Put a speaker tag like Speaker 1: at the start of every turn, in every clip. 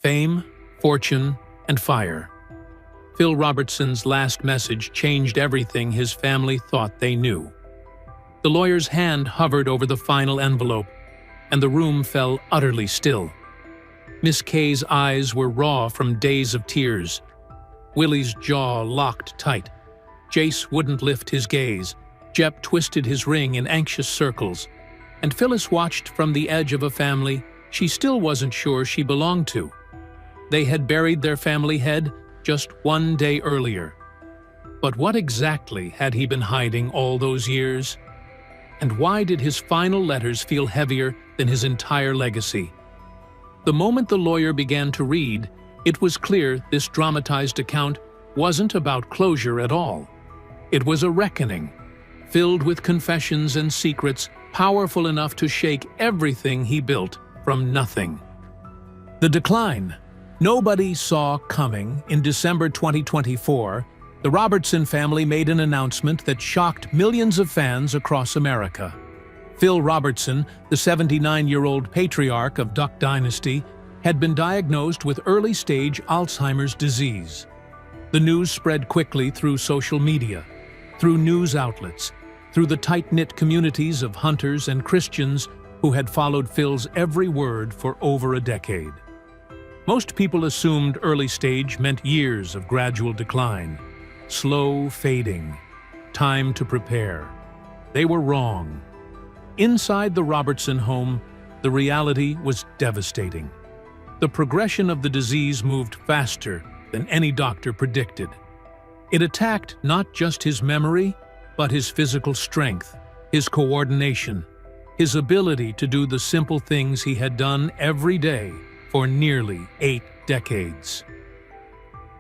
Speaker 1: Fame, fortune, and fire. Phil Robertson's last message changed everything his family thought they knew. The lawyer's hand hovered over the final envelope, and the room fell utterly still. Miss Kay's eyes were raw from days of tears. Willie's jaw locked tight. Jase wouldn't lift his gaze. Jep twisted his ring in anxious circles. And Phyllis watched from the edge of a family she still wasn't sure she belonged to. They had buried their family head just one day earlier. But what exactly had he been hiding all those years? And why did his final letters feel heavier than his entire legacy? The moment the lawyer began to read, it was clear this dramatized account wasn't about closure at all. It was a reckoning, filled with confessions and secrets powerful enough to shake everything he built from nothing. The decline nobody saw coming. In December 2024, the Robertson family made an announcement that shocked millions of fans across America. Phil Robertson, the 79-year-old patriarch of Dynasty, had been diagnosed with early-stage Alzheimer's disease. The news spread quickly through social media, through news outlets, through the tight-knit communities of hunters and Christians who had followed Phil's every word for over a decade. Most people assumed early stage meant years of gradual decline, slow fading, time to prepare. They were wrong. Inside the Robertson home, the reality was devastating. The progression of the disease moved faster than any doctor predicted. It attacked not just his memory, but his physical strength, his coordination, his ability to do the simple things he had done every day for nearly 8 decades.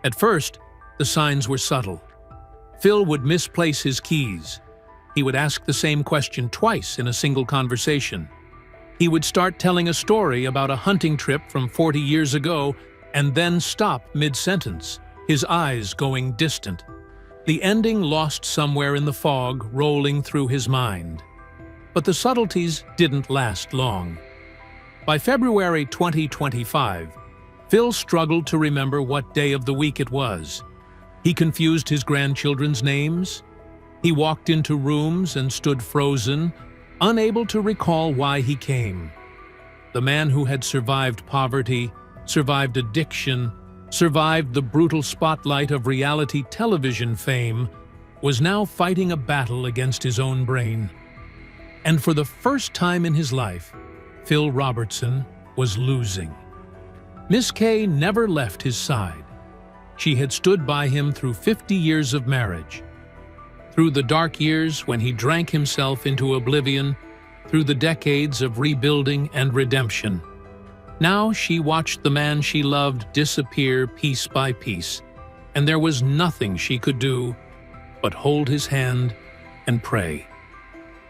Speaker 1: At first, the signs were subtle. Phil would misplace his keys. He would ask the same question twice in a single conversation. He would start telling a story about a hunting trip from 40 years ago and then stop mid-sentence, his eyes going distant. The ending lost somewhere in the fog rolling through his mind. But the subtleties didn't last long. By February 2025, Phil struggled to remember what day of the week it was. He confused his grandchildren's names. He walked into rooms and stood frozen, unable to recall why he came. The man who had survived poverty, survived addiction, survived the brutal spotlight of reality television fame, was now fighting a battle against his own brain. And for the first time in his life, Phil Robertson was losing. Miss Kay never left his side. She had stood by him through 50 years of marriage. Through the dark years when he drank himself into oblivion, through the decades of rebuilding and redemption. Now she watched the man she loved disappear piece by piece, and there was nothing she could do but hold his hand and pray.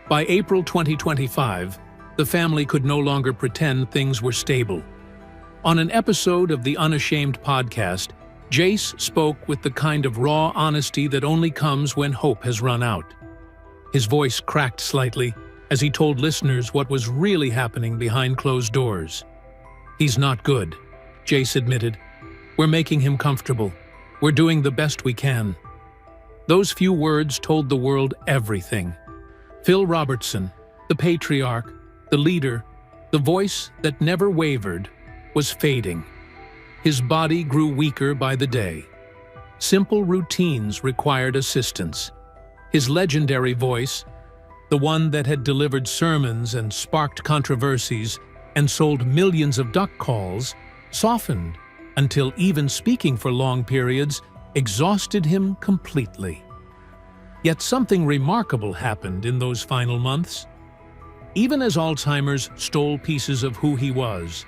Speaker 1: By April 2025, the family could no longer pretend things were stable. On an episode of the Unashamed podcast, Jase spoke with the kind of raw honesty that only comes when hope has run out. His voice cracked slightly as he told listeners what was really happening behind closed doors. "He's not good," Jase admitted. "We're making him comfortable. We're doing the best we can." Those few words told the world everything. Phil Robertson, the patriarch, the leader, the voice that never wavered, was fading. His body grew weaker by the day. Simple routines required assistance. His legendary voice, the one that had delivered sermons and sparked controversies and sold millions of duck calls, softened until even speaking for long periods exhausted him completely. Yet something remarkable happened in those final months. Even as Alzheimer's stole pieces of who he was,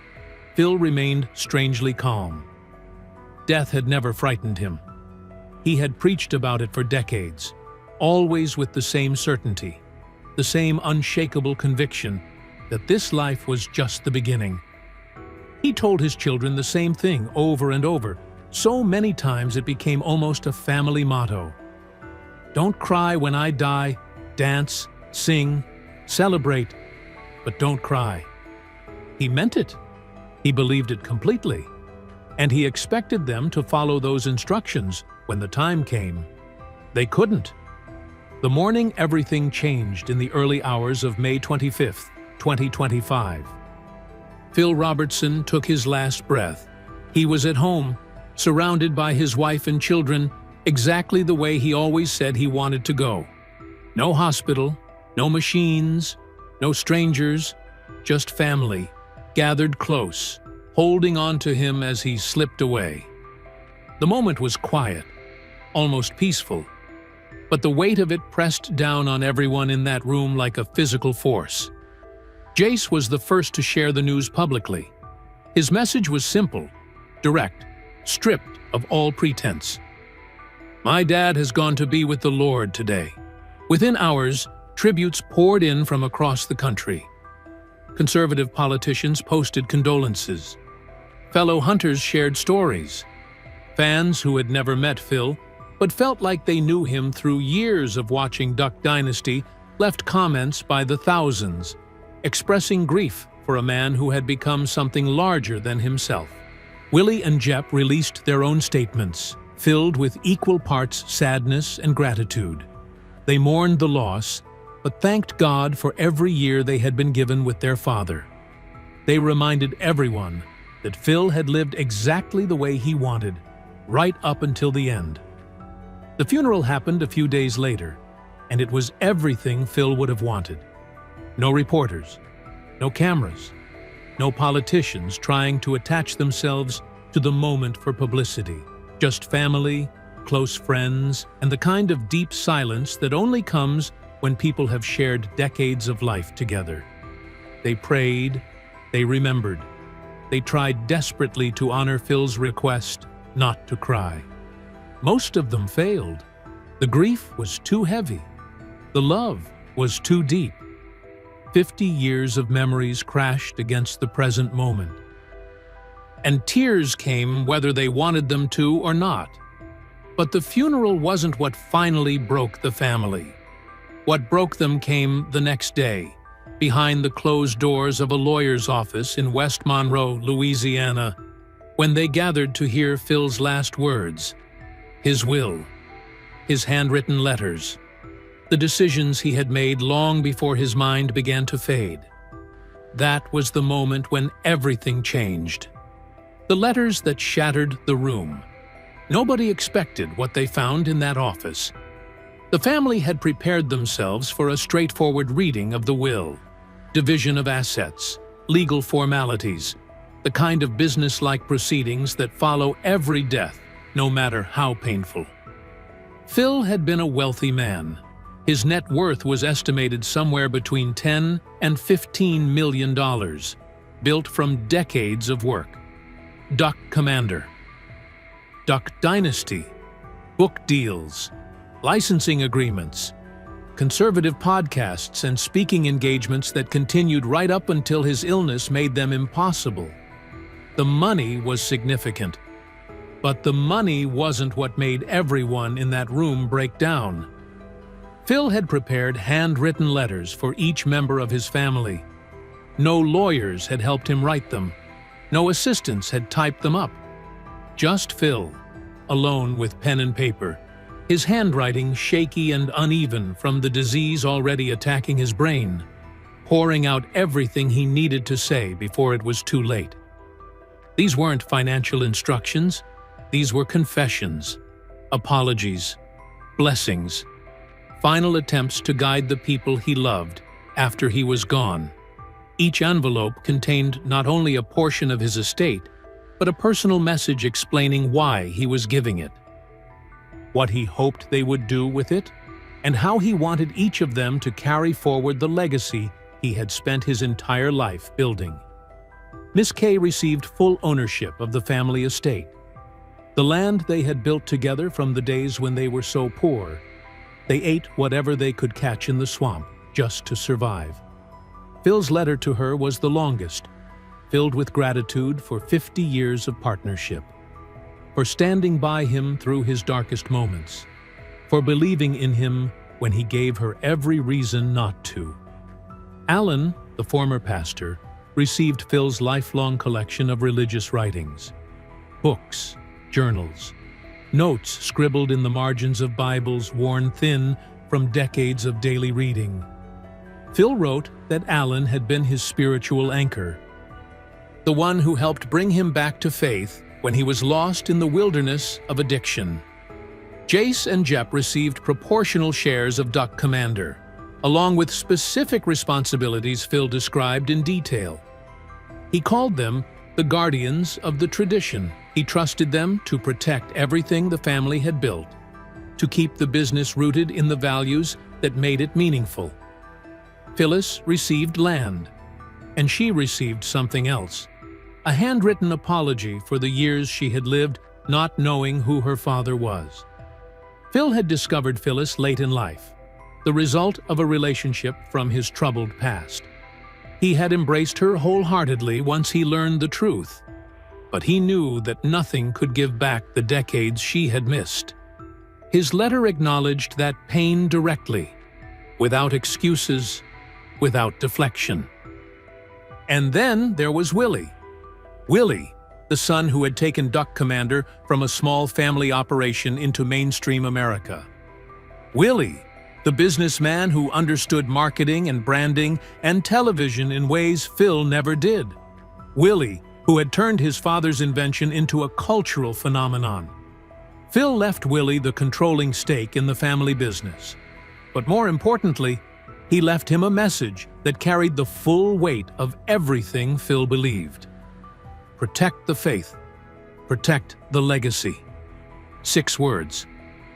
Speaker 1: Phil remained strangely calm. Death had never frightened him. He had preached about it for decades, always with the same certainty, the same unshakable conviction that this life was just the beginning. He told his children the same thing over and over, so many times it became almost a family motto. "Don't cry when I die, dance, sing, celebrate, but don't cry." He meant it. He believed it completely. and he expected them to follow those instructions when the time came. They couldn't. The morning everything changed in the early hours of May 25th, 2025. Phil Robertson took his last breath. He was at home, surrounded by his wife and children, exactly the way he always said he wanted to go. No hospital, no machines, no strangers, just family, gathered close, holding on to him as he slipped away. The moment was quiet, almost peaceful, but the weight of it pressed down on everyone in that room like a physical force. Jase was the first to share the news publicly. His message was simple, direct, stripped of all pretense. "My dad has gone to be with the Lord today." Within hours, tributes poured in from across the country. Conservative politicians posted condolences. Fellow hunters shared stories. Fans who had never met Phil but felt like they knew him through years of watching Duck Dynasty left comments by the thousands, expressing grief for a man who had become something larger than himself. Willie and Jep released their own statements, filled with equal parts sadness and gratitude. They mourned the loss, but thanked God for every year they had been given with their father. They reminded everyone that Phil had lived exactly the way he wanted, right up until the end. The funeral happened a few days later, and it was everything Phil would have wanted. No reporters, no cameras, no politicians trying to attach themselves to the moment for publicity. Just family, close friends, and the kind of deep silence that only comes when people have shared decades of life together. They prayed, they remembered, they tried desperately to honor Phil's request not to cry. Most of them failed. The grief was too heavy. The love was too deep. 50 years of memories crashed against the present moment. And tears came whether they wanted them to or not. But the funeral wasn't what finally broke the family. What broke them came the next day, behind the closed doors of a lawyer's office in West Monroe, Louisiana, when they gathered to hear Phil's last words, his will, his handwritten letters, the decisions he had made long before his mind began to fade. That was the moment when everything changed. The letters that shattered the room. Nobody expected what they found in that office. The family had prepared themselves for a straightforward reading of the will, division of assets, legal formalities, the kind of business-like proceedings that follow every death, no matter how painful. Phil had been a wealthy man. His net worth was estimated somewhere between $10 and $15 million, built from decades of work. Duck Commander, Duck Dynasty, book deals, licensing agreements, conservative podcasts and speaking engagements that continued right up until his illness made them impossible. The money was significant, but the money wasn't what made everyone in that room break down. Phil had prepared handwritten letters for each member of his family. No lawyers had helped him write them. No assistants had typed them up. Just Phil, alone with pen and paper, his handwriting shaky and uneven from the disease already attacking his brain, pouring out everything he needed to say before it was too late. These weren't financial instructions. These were confessions, apologies, blessings, final attempts to guide the people he loved after he was gone. Each envelope contained not only a portion of his estate, but a personal message explaining why he was giving it, what he hoped they would do with it, and how he wanted each of them to carry forward the legacy he had spent his entire life building. Miss Kay received full ownership of the family estate. The land they had built together from the days when they were so poor. They ate whatever they could catch in the swamp just to survive. Phil's letter to her was the longest, filled with gratitude for 50 years of partnership, for standing by him through his darkest moments, for believing in him when he gave her every reason not to. Alan, the former pastor, received Phil's lifelong collection of religious writings. books, journals, notes scribbled in the margins of Bibles worn thin from decades of daily reading. Phil wrote that Alan had been his spiritual anchor, the one who helped bring him back to faith when he was lost in the wilderness of addiction. Jase and Jep received proportional shares of Duck Commander, along with specific responsibilities Phil described in detail. He called them the guardians of the tradition. He trusted them to protect everything the family had built, to keep the business rooted in the values that made it meaningful. Phyllis received land, and she received something else, a handwritten apology for the years she had lived not knowing who her father was. Phil had discovered Phyllis late in life, the result of a relationship from his troubled past. He had embraced her wholeheartedly once he learned the truth, but he knew that nothing could give back the decades she had missed. His letter acknowledged that pain directly, without excuses, without deflection. And then there was Willie. Willie, the son who had taken Duck Commander from a small family operation into mainstream America. Willie, the businessman who understood marketing and branding and television in ways Phil never did. Willie, who had turned his father's invention into a cultural phenomenon. Phil left Willie the controlling stake in the family business. But more importantly, he left him a message that carried the full weight of everything Phil believed. Protect the faith. Protect the legacy. 6 words.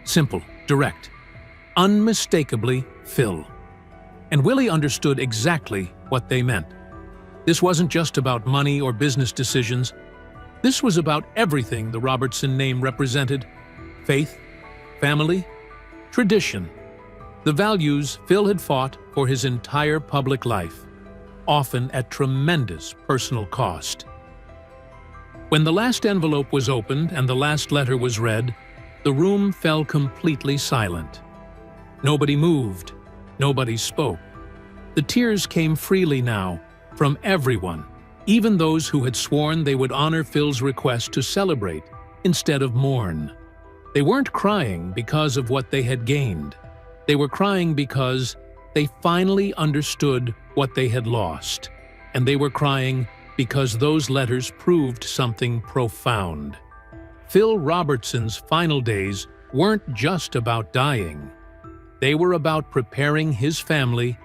Speaker 1: Simple, direct. Unmistakably Phil. And Willie understood exactly what they meant. This wasn't just about money or business decisions. This was about everything the Robertson name represented: faith, family, tradition. The values Phil had fought for his entire public life, often at tremendous personal cost. When the last envelope was opened and the last letter was read, the room fell completely silent. Nobody moved. Nobody spoke. The tears came freely now, from everyone, even those who had sworn they would honor Phil's request to celebrate instead of mourn. They weren't crying because of what they had gained. They were crying because they finally understood what they had lost. And they were crying because those letters proved something profound. Phil Robertson's final days weren't just about dying. They were about preparing his family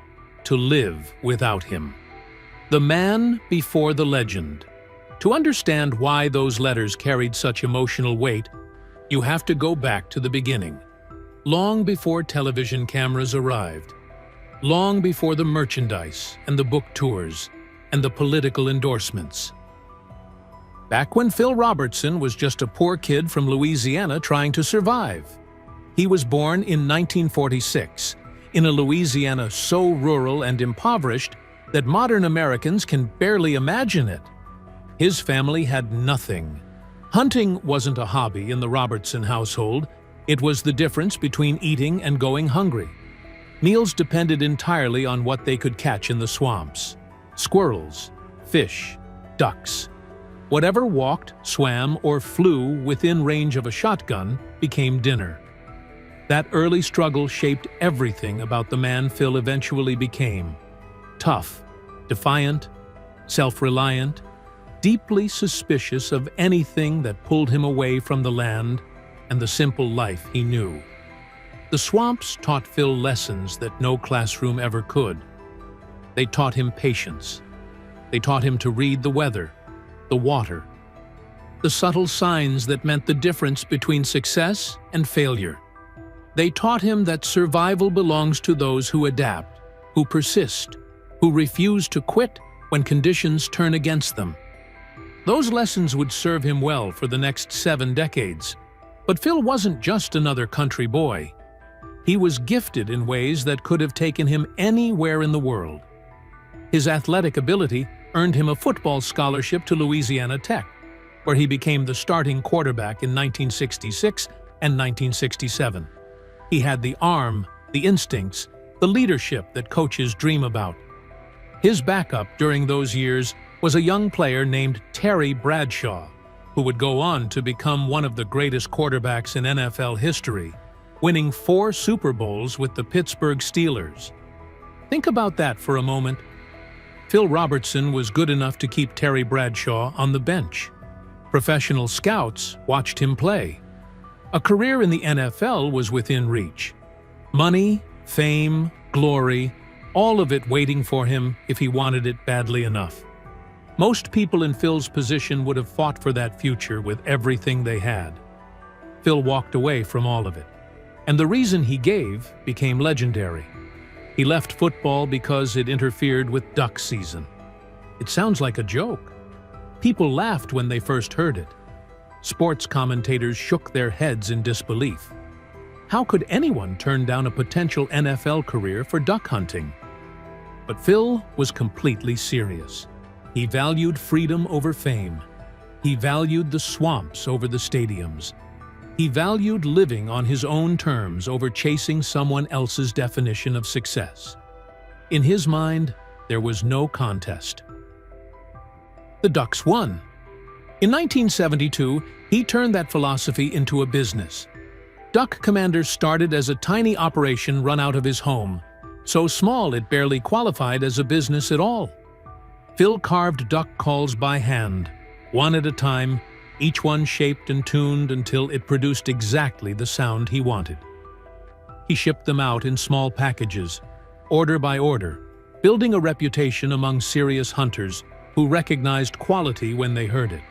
Speaker 1: to live without him. The man before the legend. To understand why those letters carried such emotional weight, you have to go back to the beginning. Long before television cameras arrived. Long before the merchandise and the book tours and the political endorsements. Back when Phil Robertson was just a poor kid from Louisiana trying to survive. He was born in 1946, in a Louisiana so rural and impoverished that modern Americans can barely imagine it. His family had nothing. Hunting wasn't a hobby in the Robertson household. It was the difference between eating and going hungry. Meals depended entirely on what they could catch in the swamps. Squirrels, fish, ducks. Whatever walked, swam, or flew within range of a shotgun became dinner. That early struggle shaped everything about the man Phil eventually became. Tough, defiant, self-reliant, deeply suspicious of anything that pulled him away from the land and the simple life he knew. The swamps taught Phil lessons that no classroom ever could. They taught him patience. They taught him to read the weather, the water, the subtle signs that meant the difference between success and failure. They taught him that survival belongs to those who adapt, who persist, who refuse to quit when conditions turn against them. Those lessons would serve him well for the next 7 decades. But Phil wasn't just another country boy. He was gifted in ways that could have taken him anywhere in the world. His athletic ability earned him a football scholarship to Louisiana Tech, where he became the starting quarterback in 1966 and 1967. He had the arm, the instincts, the leadership that coaches dream about. His backup during those years was a young player named Terry Bradshaw. who would go on to become one of the greatest quarterbacks in NFL history, winning 4 Super Bowls with the Pittsburgh Steelers. Think about that for a moment. Phil Robertson was good enough to keep Terry Bradshaw on the bench. Professional scouts watched him play. A career in the NFL was within reach. Money, fame, glory, all of it waiting for him if he wanted it badly enough. Most people in Phil's position would have fought for that future with everything they had. Phil walked away from all of it, and the reason he gave became legendary. He left football because it interfered with duck season. It sounds like a joke. People laughed when they first heard it. Sports commentators shook their heads in disbelief. How could anyone turn down a potential NFL career for duck hunting? But Phil was completely serious. He valued freedom over fame. He valued the swamps over the stadiums. He valued living on his own terms over chasing someone else's definition of success. In his mind, there was no contest. The Ducks won. In 1972, he turned that philosophy into a business. Duck Commander started as a tiny operation run out of his home, so small it barely qualified as a business at all. Phil carved duck calls by hand, one at a time, each one shaped and tuned until it produced exactly the sound he wanted. He shipped them out in small packages, order by order, building a reputation among serious hunters who recognized quality when they heard it.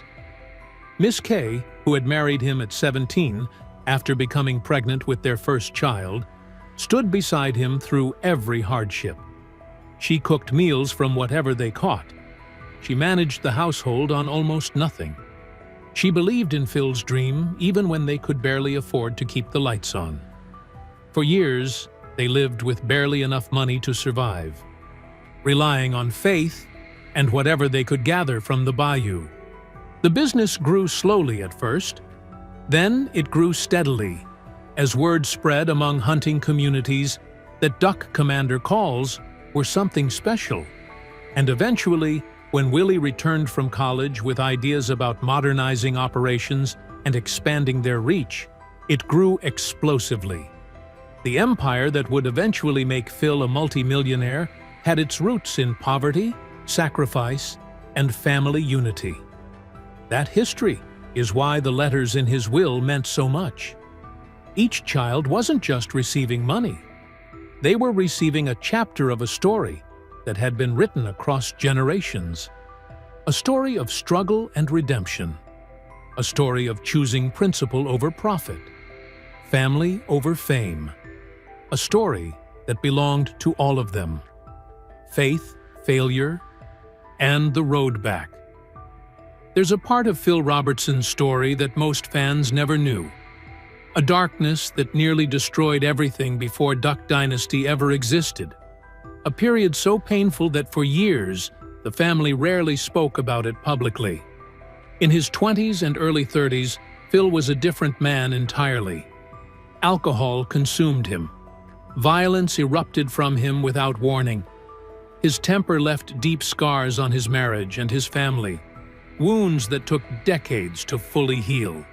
Speaker 1: Miss Kay, who had married him at 17 after becoming pregnant with their first child, stood beside him through every hardship. She cooked meals from whatever they caught. She managed the household on almost nothing. She believed in Phil's dream even when they could barely afford to keep the lights on. For years, they lived with barely enough money to survive, relying on faith and whatever they could gather from the bayou. The business grew slowly at first. Then it grew steadily, as word spread among hunting communities that Duck Commander calls were something special. And eventually, when Willie returned from college with ideas about modernizing operations and expanding their reach, it grew explosively. The empire that would eventually make Phil a multimillionaire had its roots in poverty, sacrifice, and family unity. That history is why the letters in his will meant so much. Each child wasn't just receiving money. They were receiving a chapter of a story that had been written across generations. A story of struggle and redemption. A story of choosing principle over profit. Family over fame. A story that belonged to all of them. Faith, failure, and the road back. There's a part of Phil Robertson's story that most fans never knew. A darkness that nearly destroyed everything before Duck Dynasty ever existed. A period so painful that for years, the family rarely spoke about it publicly. In his 20s and early 30s, Phil was a different man entirely. Alcohol consumed him. Violence erupted from him without warning. His temper left deep scars on his marriage and his family, wounds that took decades to fully heal.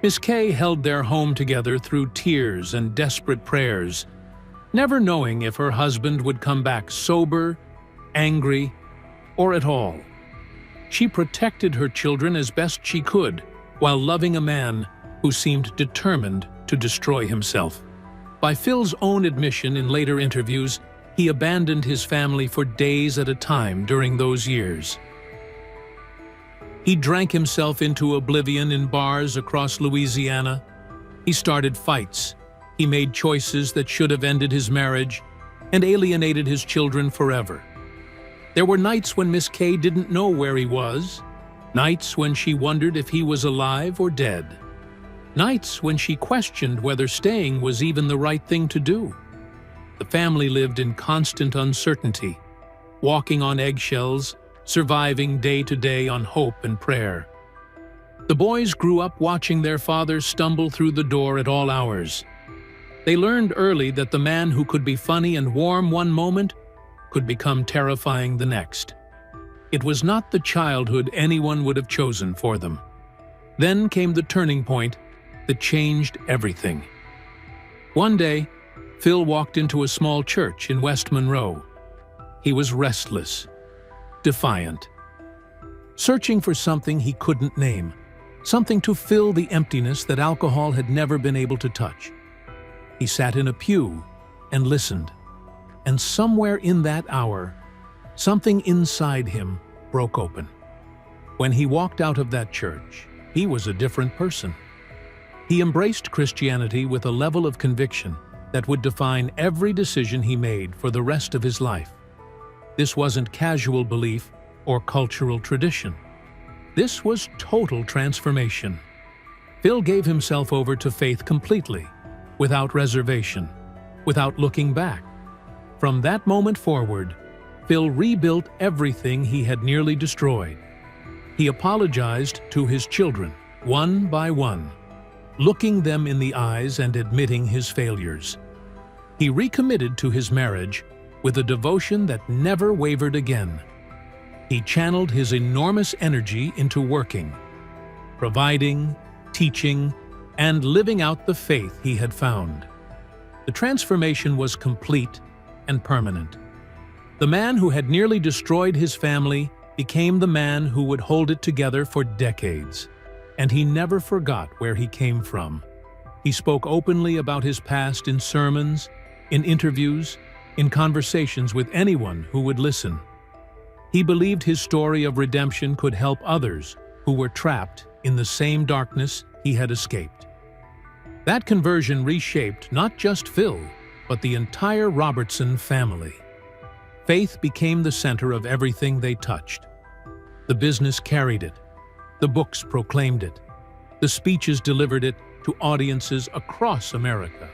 Speaker 1: Miss Kay held their home together through tears and desperate prayers, never knowing if her husband would come back sober, angry, or at all. She protected her children as best she could, while loving a man who seemed determined to destroy himself. By Phil's own admission in later interviews, he abandoned his family for days at a time during those years. He drank himself into oblivion in bars across Louisiana. He started fights. He made choices that should have ended his marriage and alienated his children forever. There were nights when Miss Kay didn't know where he was, nights when she wondered if he was alive or dead, nights when she questioned whether staying was even the right thing to do. The family lived in constant uncertainty, walking on eggshells, surviving day to day on hope and prayer. The boys grew up watching their father stumble through the door at all hours. They learned early that the man who could be funny and warm one moment could become terrifying the next. It was not the childhood anyone would have chosen for them. Then came the turning point that changed everything. One day, Phil walked into a small church in West Monroe. He was restless, defiant, searching for something he couldn't name, something to fill the emptiness that alcohol had never been able to touch. He sat in a pew and listened, and somewhere in that hour, something inside him broke open. When he walked out of that church, he was a different person. He embraced Christianity with a level of conviction that would define every decision he made for the rest of his life. This wasn't casual belief or cultural tradition. This was total transformation. Phil gave himself over to faith completely, without reservation, without looking back. From that moment forward, Phil rebuilt everything he had nearly destroyed. He apologized to his children, one by one, looking them in the eyes and admitting his failures. He recommitted to his marriage with a devotion that never wavered again. He channeled his enormous energy into working, providing, teaching, and living out the faith he had found. The transformation was complete and permanent. The man who had nearly destroyed his family became the man who would hold it together for decades. And he never forgot where he came from. He spoke openly about his past in sermons, in interviews, in conversations with anyone who would listen. He believed his story of redemption could help others who were trapped in the same darkness he had escaped. That conversion reshaped not just Phil, but the entire Robertson family. Faith became the center of everything they touched. The business carried it. The books proclaimed it. The speeches delivered it to audiences across America.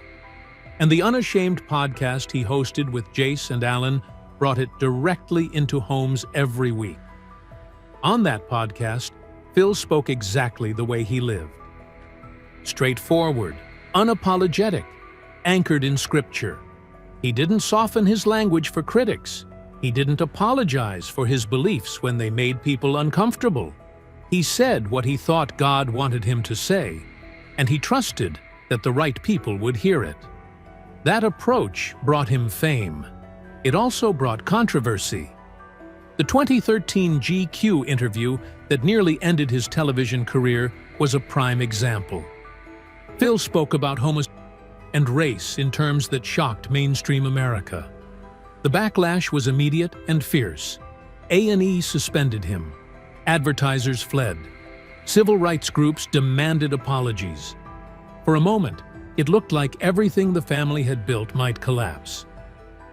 Speaker 1: And the Unashamed podcast he hosted with Jase and Alan brought it directly into homes every week. On that podcast, Phil spoke exactly the way he lived. Straightforward, unapologetic, anchored in Scripture. He didn't soften his language for critics. He didn't apologize for his beliefs when they made people uncomfortable. He said what he thought God wanted him to say, and he trusted that the right people would hear it. That approach brought him fame. It also brought controversy. The 2013 GQ interview that nearly ended his television career was a prime example. Phil spoke about homosexuality and race in terms that shocked mainstream America. The backlash was immediate and fierce. A&E suspended him. Advertisers fled. Civil rights groups demanded apologies. For a moment, it looked like everything the family had built might collapse.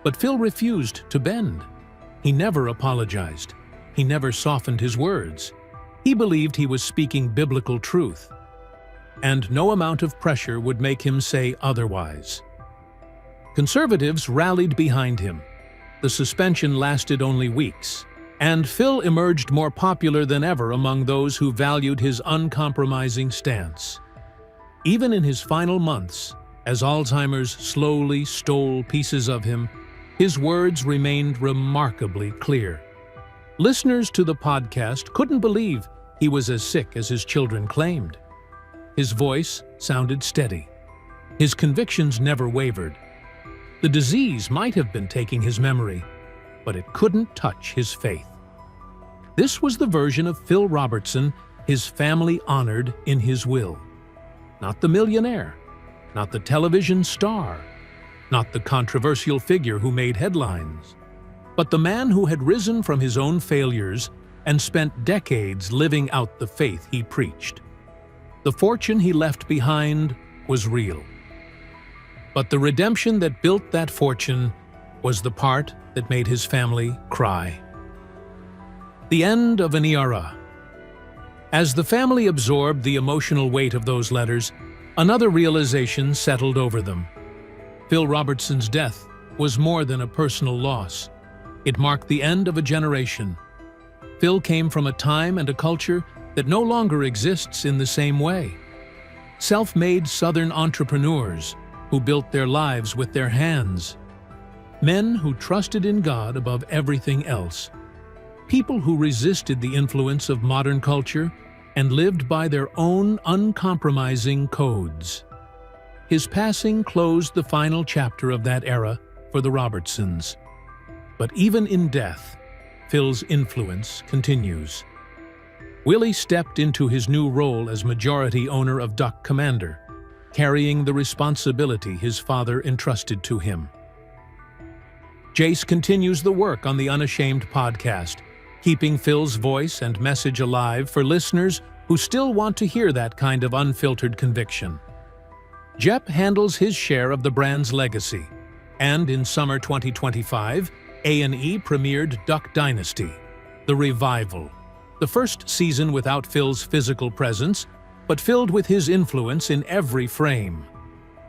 Speaker 1: But Phil refused to bend. He never apologized. He never softened his words. He believed he was speaking biblical truth, and no amount of pressure would make him say otherwise. Conservatives rallied behind him. The suspension lasted only weeks, and Phil emerged more popular than ever among those who valued his uncompromising stance. Even in his final months, as Alzheimer's slowly stole pieces of him, his words remained remarkably clear. Listeners to the podcast couldn't believe he was as sick as his children claimed. His voice sounded steady. His convictions never wavered. The disease might have been taking his memory, but it couldn't touch his faith. This was the version of Phil Robertson his family honored in his will. Not the millionaire, not the television star, not the controversial figure who made headlines, but the man who had risen from his own failures and spent decades living out the faith he preached. The fortune he left behind was real. But the redemption that built that fortune was the part that made his family cry. The end of an era. As the family absorbed the emotional weight of those letters, another realization settled over them. Phil Robertson's death was more than a personal loss. It marked the end of a generation. Phil came from a time and a culture that no longer exists in the same way. Self-made Southern entrepreneurs who built their lives with their hands. Men who trusted in God above everything else. People who resisted the influence of modern culture and lived by their own uncompromising codes. His passing closed the final chapter of that era for the Robertsons. But even in death, Phil's influence continues. Willie stepped into his new role as majority owner of Duck Commander, carrying the responsibility his father entrusted to him. Jase continues the work on the Unashamed podcast, keeping Phil's voice and message alive for listeners who still want to hear that kind of unfiltered conviction. Jep handles his share of the brand's legacy, and in summer 2025, A&E premiered Duck Dynasty, the revival, the first season without Phil's physical presence, but filled with his influence in every frame.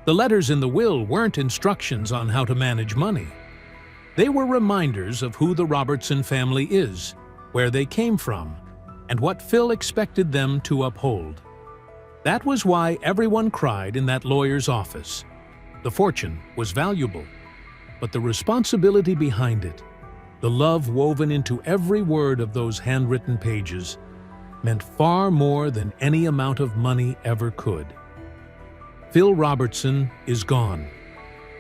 Speaker 1: The letters in the will weren't instructions on how to manage money. They were reminders of who the Robertson family is, where they came from, and what Phil expected them to uphold. That was why everyone cried in that lawyer's office. The fortune was valuable, but the responsibility behind it, the love woven into every word of those handwritten pages, meant far more than any amount of money ever could. Phil Robertson is gone,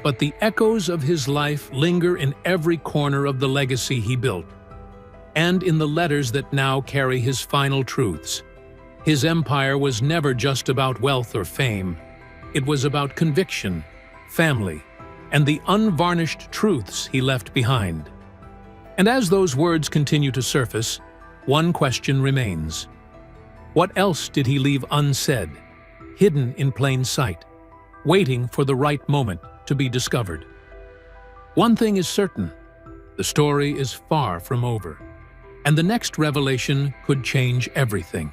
Speaker 1: but the echoes of his life linger in every corner of the legacy he built, and in the letters that now carry his final truths. His empire was never just about wealth or fame. It was about conviction, family, and the unvarnished truths he left behind. And as those words continue to surface, one question remains. What else did he leave unsaid, hidden in plain sight, waiting for the right moment to be discovered? One thing is certain, the story is far from over, and the next revelation could change everything.